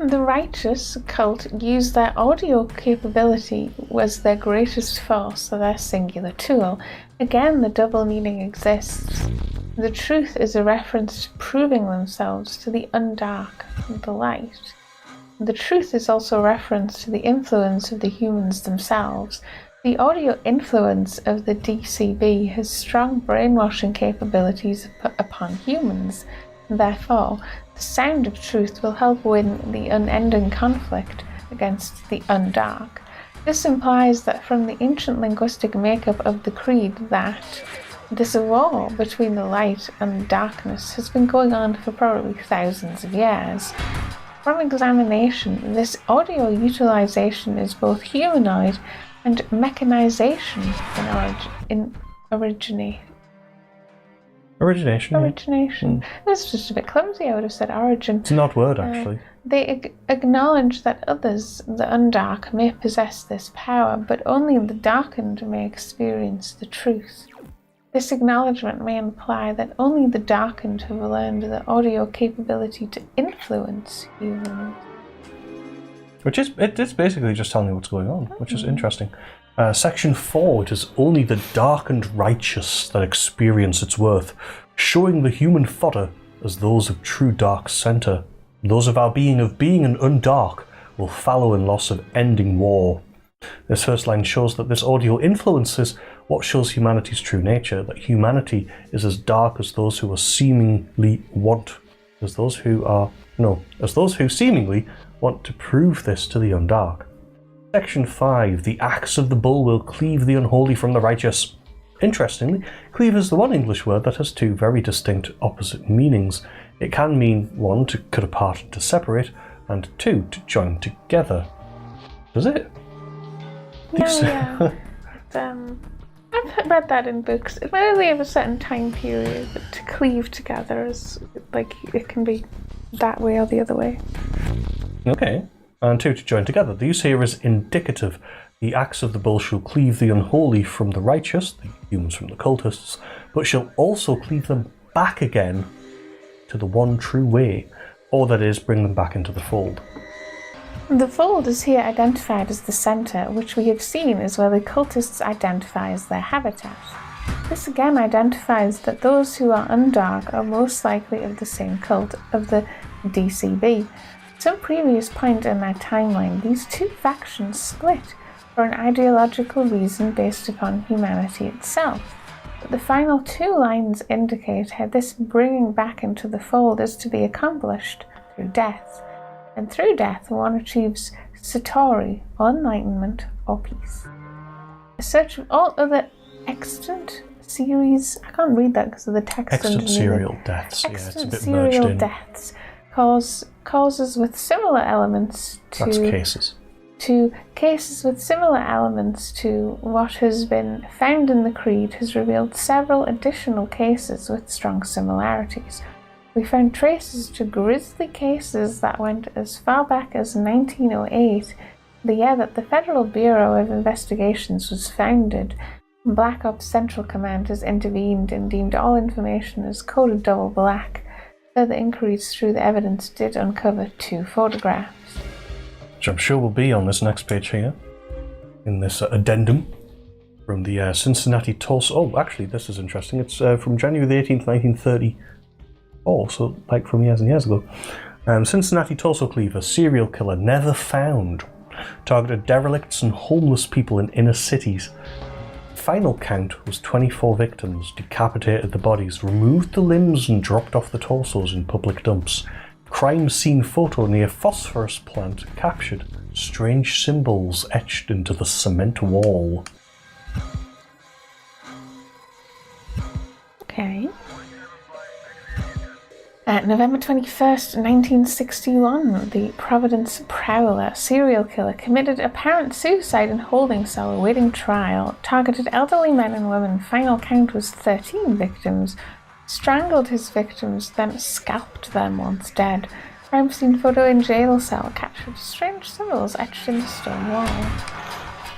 The righteous cult use their audio capability as their greatest force, or their singular tool. Again, the double meaning exists. The truth is a reference to proving themselves to the undark and the light. The truth is also a reference to the influence of the humans themselves. The audio influence of the DCB has strong brainwashing capabilities upon humans. Therefore, the sound of truth will help win the unending conflict against the undark. This implies that from the ancient linguistic makeup of the creed that this war between the light and darkness has been going on for probably thousands of years. From examination, this audio utilization is both humanoid and mechanization in origination. Origination. That's just a bit clumsy. I would have said origin. It's an odd word, actually. They acknowledge that others, the undark, may possess this power, but only the darkened may experience the truth. This acknowledgement may imply that only the darkened have learned the audio capability to influence humans. It's basically just telling you what's going on, which is interesting. Section 4, it is only the darkened righteous that experience its worth, showing the human fodder as those of true dark centre. Those of our being and undark will fallow in loss of ending war. This first line shows that this audio influences what shows humanity's true nature, that humanity is as dark as those who seemingly want to prove this to the undark. Section 5. The axe of the bull will cleave the unholy from the righteous. Interestingly, cleave is the one English word that has two very distinct opposite meanings. It can mean 1, to cut apart and to separate, and 2, to join together. Does it? Yeah. I've read that in books. It's mainly of a certain time period, but to cleave together is like it can be that way or the other way. Okay. And 2, to join together. The use here is indicative. The axe of the bull shall cleave the unholy from the righteous, the humans from the cultists, but shall also cleave them back again to the one true way, or that is, bring them back into the fold. The fold is here identified as the centre, which we have seen is where the cultists identify as their habitat. This again identifies that those who are undark are most likely of the same cult, of the DCB. At some previous point in their timeline, these two factions split for an ideological reason based upon humanity itself. But the final 2 lines indicate how this bringing back into the fold is to be accomplished through death. And through death, one achieves satori, or enlightenment, or peace. A search of all other extant series, I can't read that because of the text. Extant serial deaths, extant yeah, it's a bit serial merged in. Deaths causes with similar elements to... That's cases. To cases with similar elements to what has been found in the Creed has revealed several additional cases with strong similarities. We found traces to grisly cases that went as far back as 1908, the year that the Federal Bureau of Investigations was founded. Black Ops Central Command has intervened and deemed all information as coded double black. Further inquiries through the evidence did uncover 2 photographs. Which I'm sure will be on this next page here, in this addendum from the Cincinnati Tulsa. Oh, actually, this is interesting. It's from January the 18th, 1934, so like from years and years ago. Cincinnati Tulsa Cleaver, serial killer never found. Targeted derelicts and homeless people in inner cities. Final count was 24 victims, decapitated the bodies, removed the limbs and dropped off the torsos in public dumps. Crime scene photo near phosphorus plant captured strange symbols etched into the cement wall. Okay. November 21st, 1961, the Providence Prowler serial killer committed apparent suicide in holding cell awaiting trial, targeted elderly men and women, final count was 13 victims, strangled his victims, then scalped them once dead. Crime scene photo in jail cell captured strange symbols etched in the stone wall.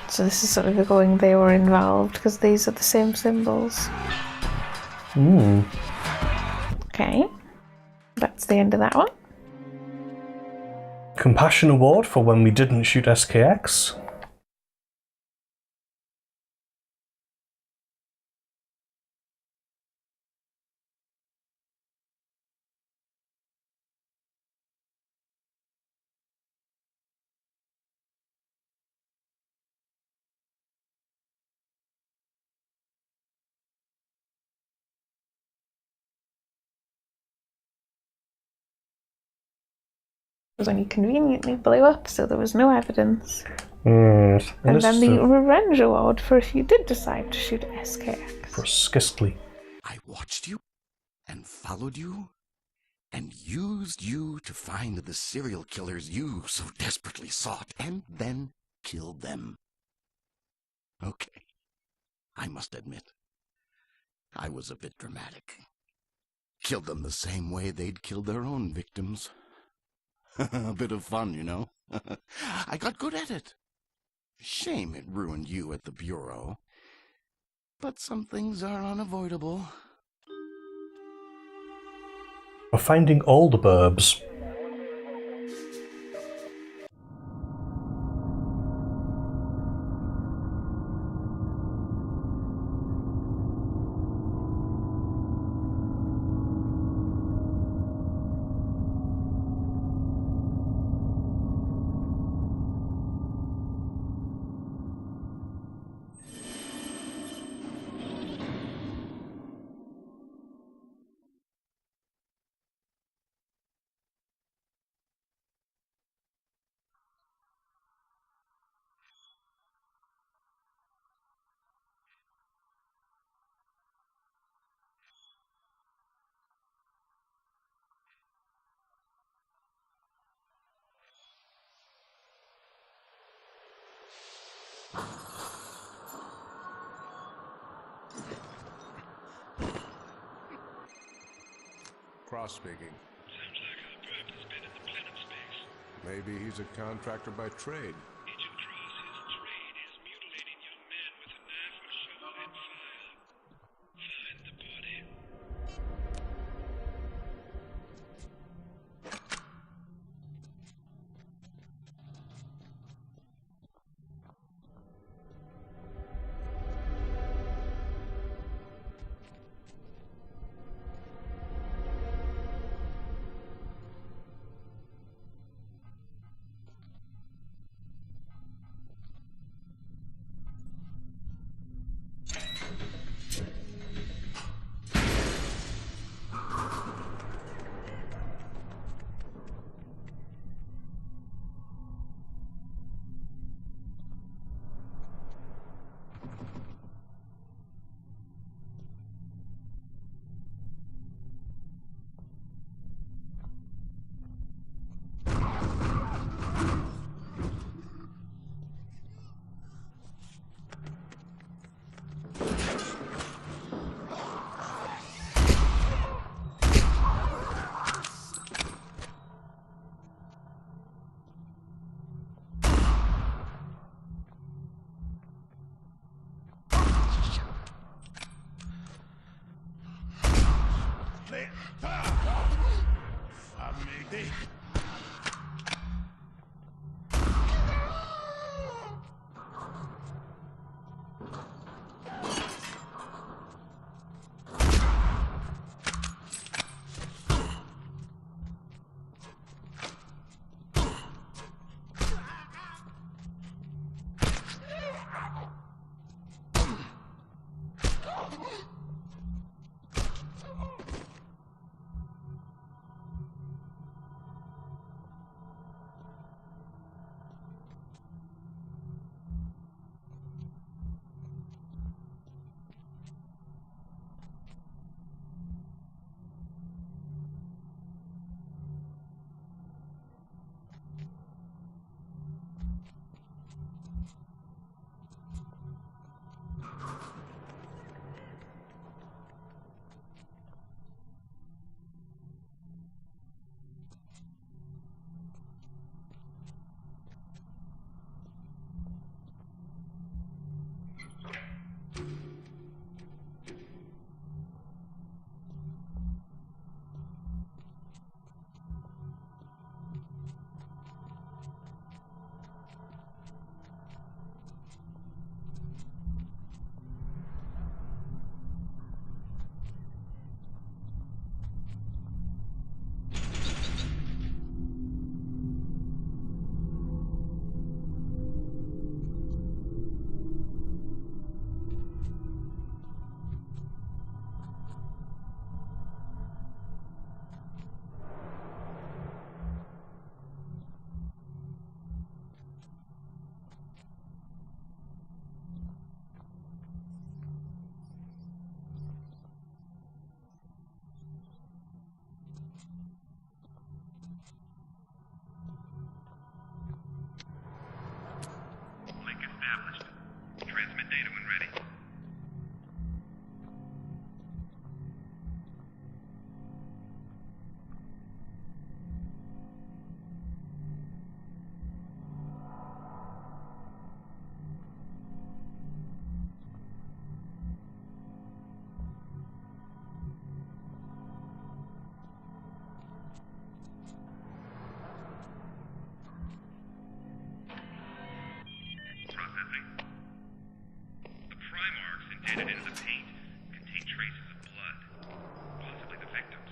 So this is sort of going they were involved because these are the same symbols. Okay. That's the end of that one. Compassion Award for when we didn't shoot SKX. Was when he conveniently blew up, so there was no evidence. And then the Revenge Award for if you did decide to shoot SKX. For Skistly. I watched you, and followed you, and used you to find the serial killers you so desperately sought, and then killed them. Okay, I must admit, I was a bit dramatic. Killed them the same way they'd killed their own victims. A bit of fun, you know. I got good at it. Shame it ruined you at the Bureau. But some things are unavoidable. For finding all the burbs. Cross speaking. Sounds like our perp has been in the planet space. Maybe he's a contractor by trade. Agent Cross's trade is mutilating young men with a knife or shovel and fire. Find the body. happening. The Primarchs indented into the paint contain traces of blood, possibly the victims.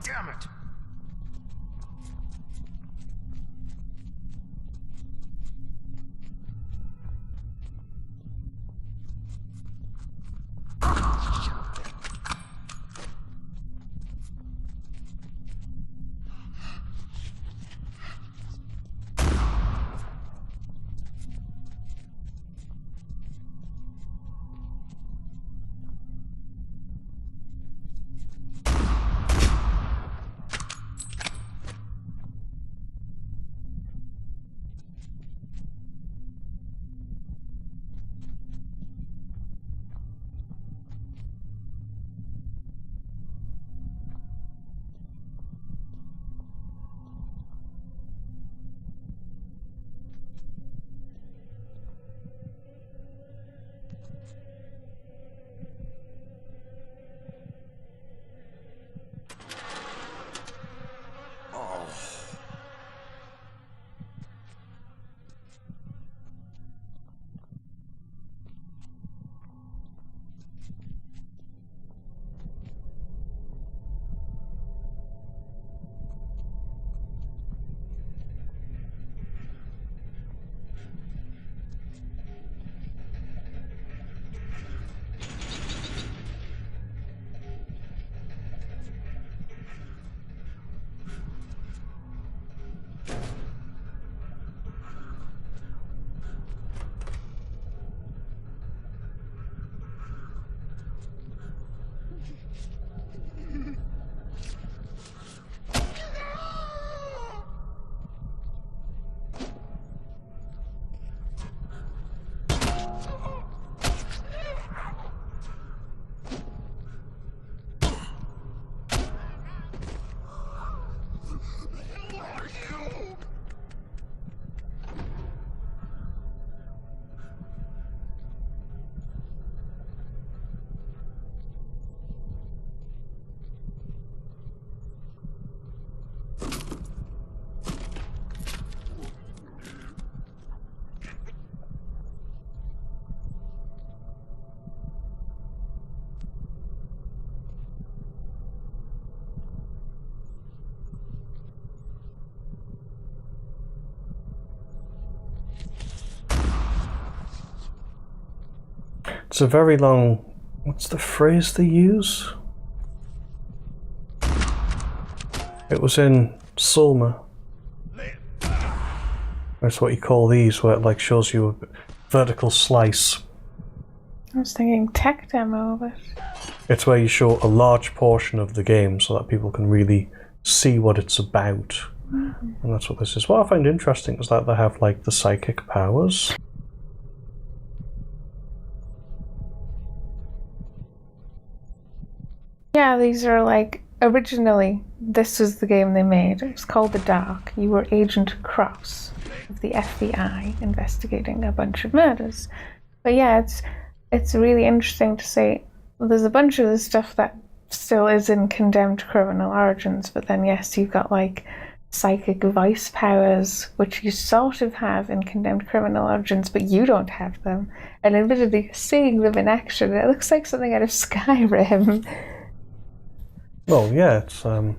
Damn it! It's a very long... What's the phrase they use? It was in Sulma. That's what you call these, where it like shows you a vertical slice. I was thinking tech demo, but... It's where you show a large portion of the game so that people can really see what it's about. And that's what this is. What I find interesting is that they have like the psychic powers. Yeah, these are like, originally, this was the game they made. It was called The Dark. You were Agent Cross of the FBI investigating a bunch of murders. But yeah, it's really interesting to say there's a bunch of the stuff that still is in Condemned Criminal Origins, but then yes, you've got like psychic voice powers, which you sort of have in Condemned Criminal Origins, but you don't have them. And admittedly, seeing them in action, it looks like something out of Skyrim. Well, yeah, it's the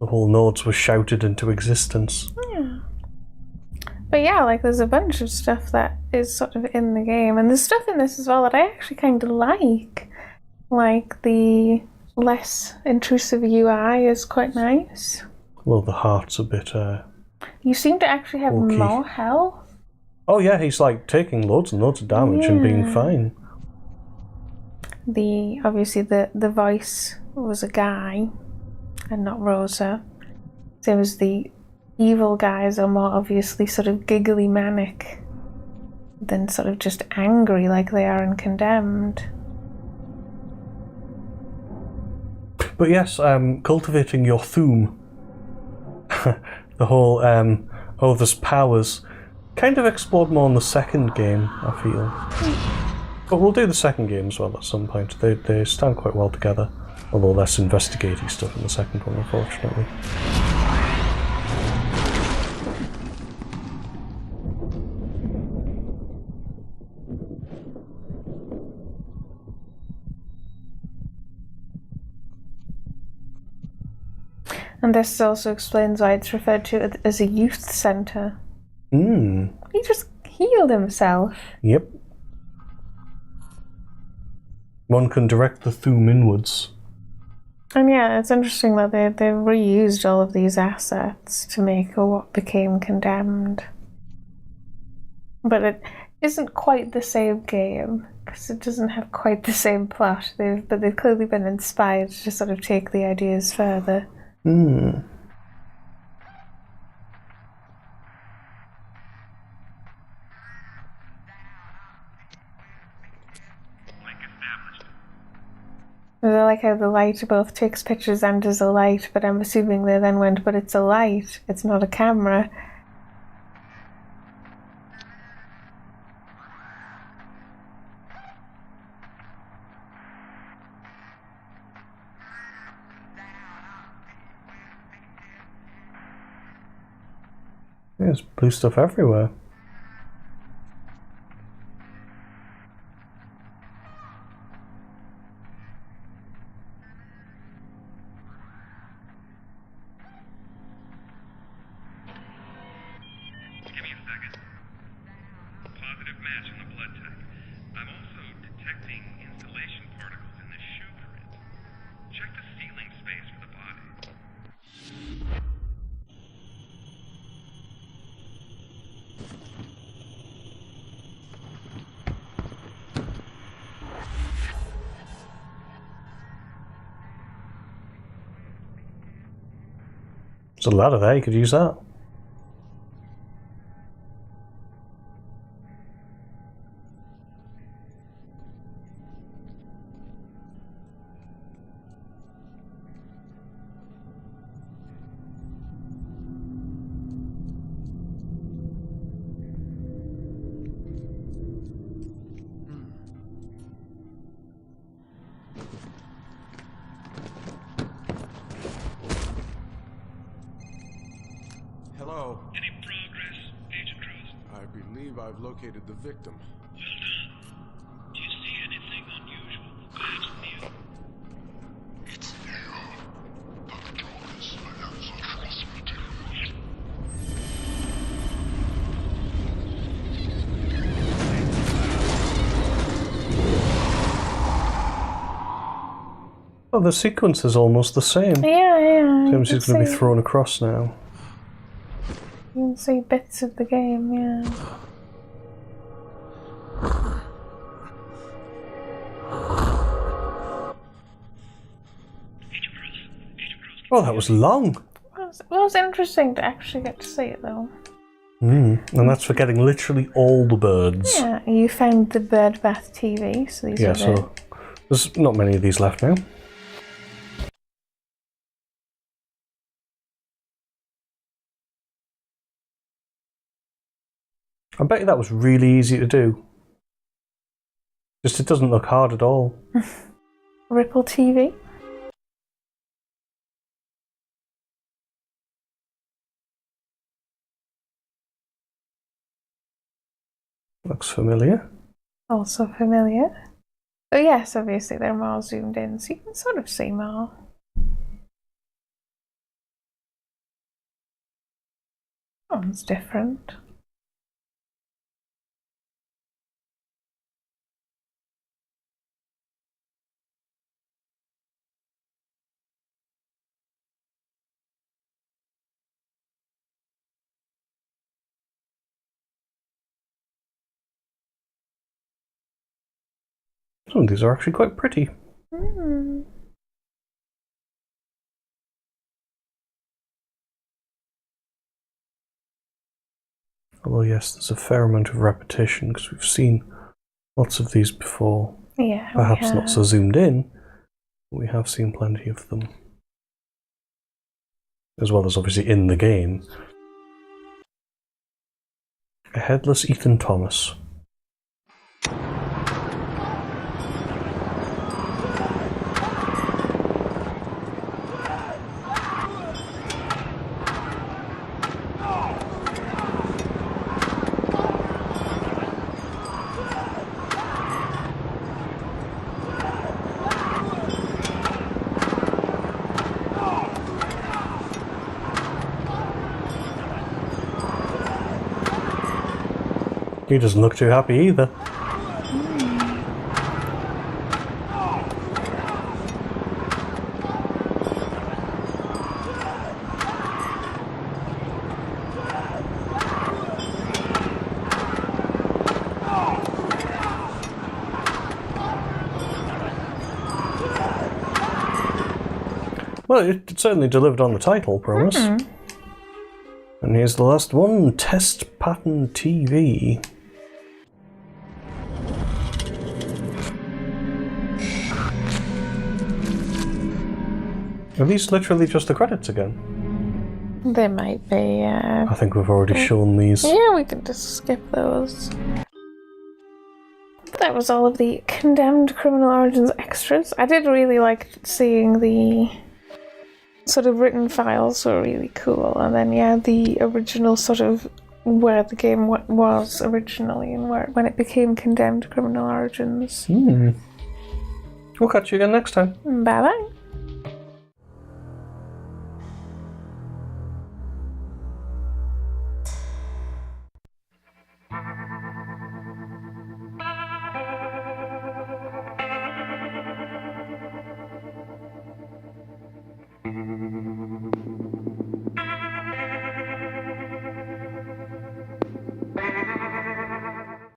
whole nodes were shouted into existence. Yeah. But yeah, like there's a bunch of stuff that is sort of in the game, and there's stuff in this as well that I actually kind of like. Like the less intrusive UI is quite nice. Well, the heart's a bit You seem to actually have bulky. more health. Oh yeah, he's like taking loads and loads of damage and being fine. Obviously the voice was a guy and not Rosa. Same as the evil guys are more obviously sort of giggly manic than sort of just angry like they are in Condemned. But yes, cultivating your Thum. The whole there's powers kind of explored more in the second game, I feel. But we'll do the second game as well at some point. They stand quite well together, although less investigating stuff in the second one, unfortunately. And this also explains why it's referred to as a youth centre. Hmm. He just healed himself. Yep. One can direct the Thum inwards. And yeah, it's interesting that they reused all of these assets to make what became Condemned. But it isn't quite the same game, because it doesn't have quite the same plot. But they've clearly been inspired to sort of take the ideas further. Hmm. I like how the light both takes pictures and is a light, but I'm assuming they then went, but it's a light, it's not a camera. There's blue stuff everywhere. Give me a second. Positive match on the blood type. I'm also detecting insulation particles in the shoe print. Check the ceiling space for the body. There's a ladder there, you could use that. Hello. Any progress, Agent Cross? I believe I've located the victim. Well done. Do you see anything unusual? Perhaps new? It's new. But the trouble is, I have the trust material. Oh, the sequence is almost the same. Yeah. Seems he's going to be thrown across now. You can see bits of the game, yeah. Oh, that was long. Well, It was interesting to actually get to see it, though. And that's for getting literally all the birds. Yeah, you found the bird bath TV, so these are so there's not many of these left now. I bet you that was really easy to do. Just it doesn't look hard at all. Ripple TV. Looks familiar. Also familiar. But yes, obviously they're more zoomed in, so you can sort of see more. That one's different. Some of these are actually quite pretty. Although yes, there's a fair amount of repetition because we've seen lots of these before. Yeah. Perhaps not so zoomed in, but we have seen plenty of them. As well as obviously in the game. A headless Ethan Thomas. He doesn't look too happy either. Well, it certainly delivered on the title promise. And here's the last one, Test Pattern TV. Are these literally just the credits again? They might be, yeah. I think we've already shown these. Yeah, we can just skip those. That was all of the Condemned Criminal Origins extras. I did really like seeing the sort of written files, were really cool. And then, yeah, the original sort of where the game was originally and when it became Condemned Criminal Origins. We'll catch you again next time. Bye-bye.